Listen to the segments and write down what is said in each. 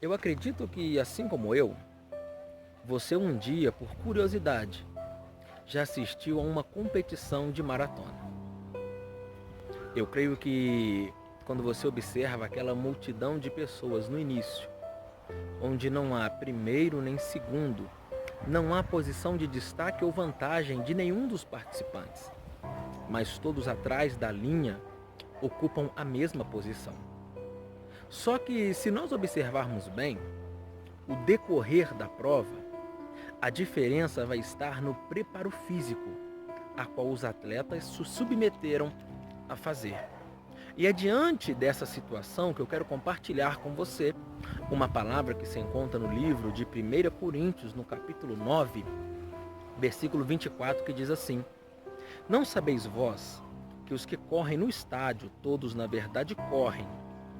Eu acredito que, assim como eu, você um dia, por curiosidade, já assistiu a uma competição de maratona. Eu creio que quando você observa aquela multidão de pessoas no início, onde não há primeiro nem segundo, não há posição de destaque ou vantagem de nenhum dos participantes, mas todos atrás da linha ocupam a mesma posição. Só que, se nós observarmos bem, o decorrer da prova, a diferença vai estar no preparo físico, a qual os atletas se submeteram a fazer. E é diante dessa situação que eu quero compartilhar com você uma palavra que se encontra no livro de 1 Coríntios, no capítulo 9, versículo 24, que diz assim: Não sabeis vós que os que correm no estádio, todos na verdade correm,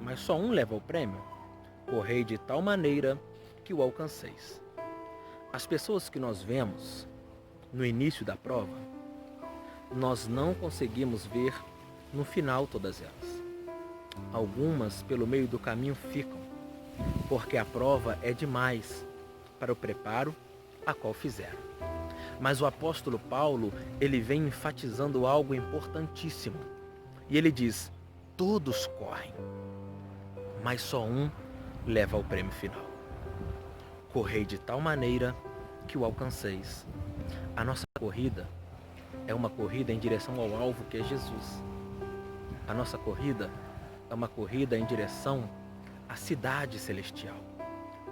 mas só um leva o prêmio? Correi de tal maneira que o alcanceis. As pessoas que nós vemos no início da prova, nós não conseguimos ver no final todas elas. Algumas pelo meio do caminho ficam, porque a prova é demais para o preparo a qual fizeram. Mas o apóstolo Paulo, ele vem enfatizando algo importantíssimo. E ele diz: todos correm, mas só um leva ao prêmio final. Correi de tal maneira que o alcanceis. A nossa corrida é uma corrida em direção ao alvo que é Jesus. A nossa corrida é uma corrida em direção à cidade celestial,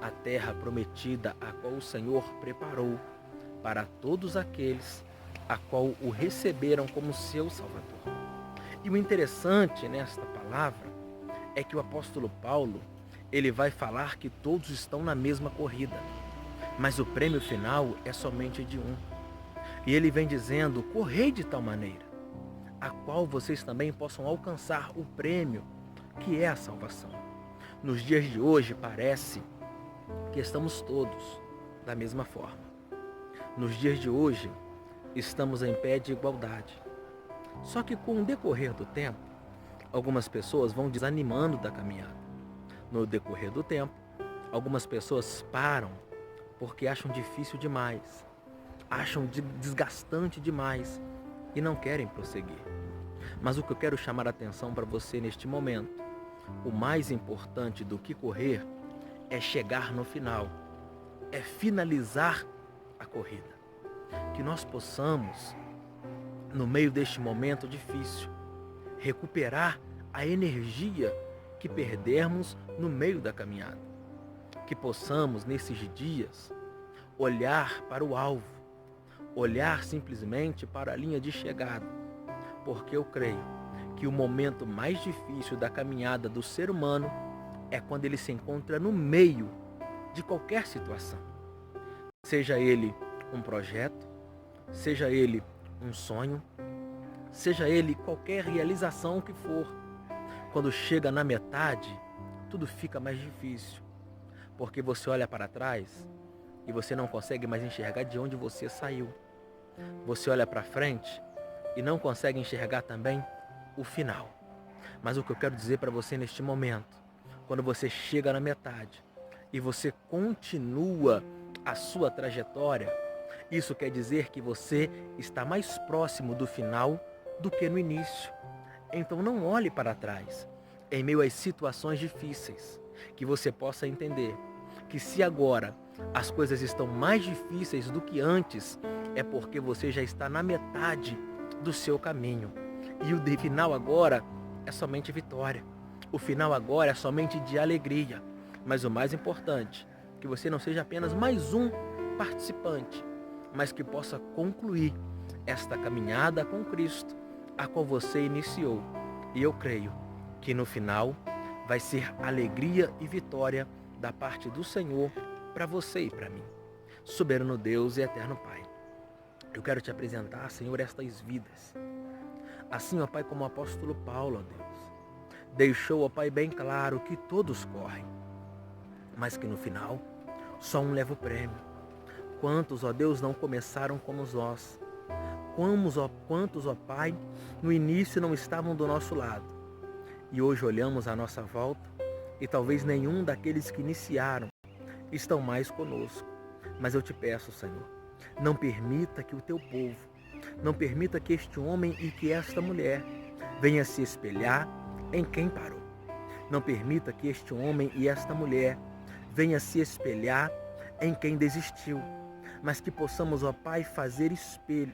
a terra prometida a qual o Senhor preparou para todos aqueles a qual o receberam como seu Salvador. E o interessante nesta palavra é que o apóstolo Paulo, ele vai falar que todos estão na mesma corrida, mas o prêmio final é somente de um. E ele vem dizendo: correi de tal maneira, a qual vocês também possam alcançar o prêmio, que é a salvação. Nos dias de hoje parece que estamos todos da mesma forma. Nos dias de hoje estamos em pé de igualdade. Só que com o decorrer do tempo, algumas pessoas vão desanimando da caminhada. No decorrer do tempo, algumas pessoas param porque acham difícil demais, acham desgastante demais e não querem prosseguir. Mas o que eu quero chamar a atenção para você neste momento, o mais importante do que correr é chegar no final, é finalizar a corrida. Que nós possamos, no meio deste momento difícil, recuperar a energia que perdemos no meio da caminhada. Que possamos, nesses dias, olhar para o alvo, olhar simplesmente para a linha de chegada, porque eu creio que o momento mais difícil da caminhada do ser humano é quando ele se encontra no meio de qualquer situação. Seja ele um projeto, seja ele um sonho, seja ele qualquer realização que for. Quando chega na metade, tudo fica mais difícil, porque você olha para trás e você não consegue mais enxergar de onde você saiu. Você olha para frente e não consegue enxergar também o final. Mas o que eu quero dizer para você neste momento, quando você chega na metade e você continua a sua trajetória, isso quer dizer que você está mais próximo do final do que no início. Então não olhe para trás, em meio às situações difíceis, que você possa entender que se agora as coisas estão mais difíceis do que antes, é porque você já está na metade do seu caminho. E o final agora é somente vitória. O final agora é somente de alegria. Mas o mais importante, que você não seja apenas mais um participante, mas que possa concluir esta caminhada com Cristo, a qual você iniciou. E eu creio que no final vai ser alegria e vitória da parte do Senhor para você e para mim. Soberano Deus e eterno Pai, eu quero te apresentar, Senhor, estas vidas. Assim, ó Pai, como o apóstolo Paulo, ó Deus, deixou, ó Pai, bem claro que todos correm, mas que no final só um leva o prêmio. Quantos, ó Deus, não começaram como nós? Quantos, ó Pai, no início não estavam do nosso lado? E hoje olhamos à nossa volta e talvez nenhum daqueles que iniciaram estão mais conosco. Mas eu te peço, Senhor, não permita que o teu povo, não permita que este homem e que esta mulher venha se espelhar em quem parou. Não permita que este homem e esta mulher venha se espelhar em quem desistiu, mas que possamos, ó Pai, fazer espelho,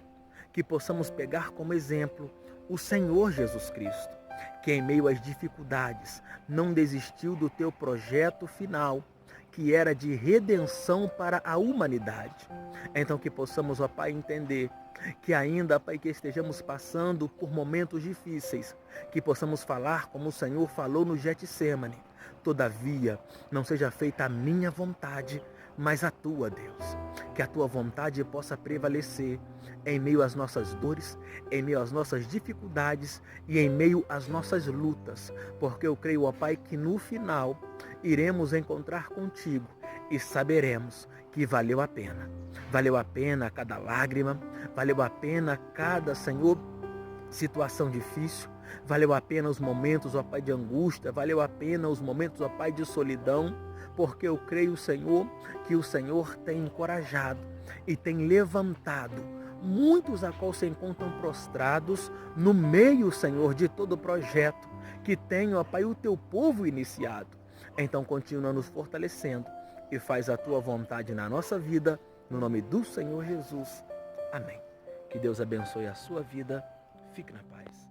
que possamos pegar como exemplo o Senhor Jesus Cristo, que em meio às dificuldades não desistiu do teu projeto final, que era de redenção para a humanidade. Então que possamos, ó Pai, entender que ainda, Pai, que estejamos passando por momentos difíceis, que possamos falar como o Senhor falou no Getsêmani: todavia, não seja feita a minha vontade, mas a tua, Deus. Que a tua vontade possa prevalecer em meio às nossas dores, em meio às nossas dificuldades e em meio às nossas lutas, porque eu creio, ó Pai, que no final iremos encontrar contigo e saberemos que valeu a pena. Valeu a pena cada lágrima, valeu a pena cada, Senhor, situação difícil, valeu a pena os momentos, ó Pai, de angústia, valeu a pena os momentos, ó Pai, de solidão, porque eu creio, Senhor, que o Senhor tem encorajado e tem levantado muitos a qual se encontram prostrados no meio, Senhor, de todo o projeto que tem, ó Pai, o teu povo iniciado. Então continua nos fortalecendo e faz a tua vontade na nossa vida, no nome do Senhor Jesus. Amém. Que Deus abençoe a sua vida. Fique na paz.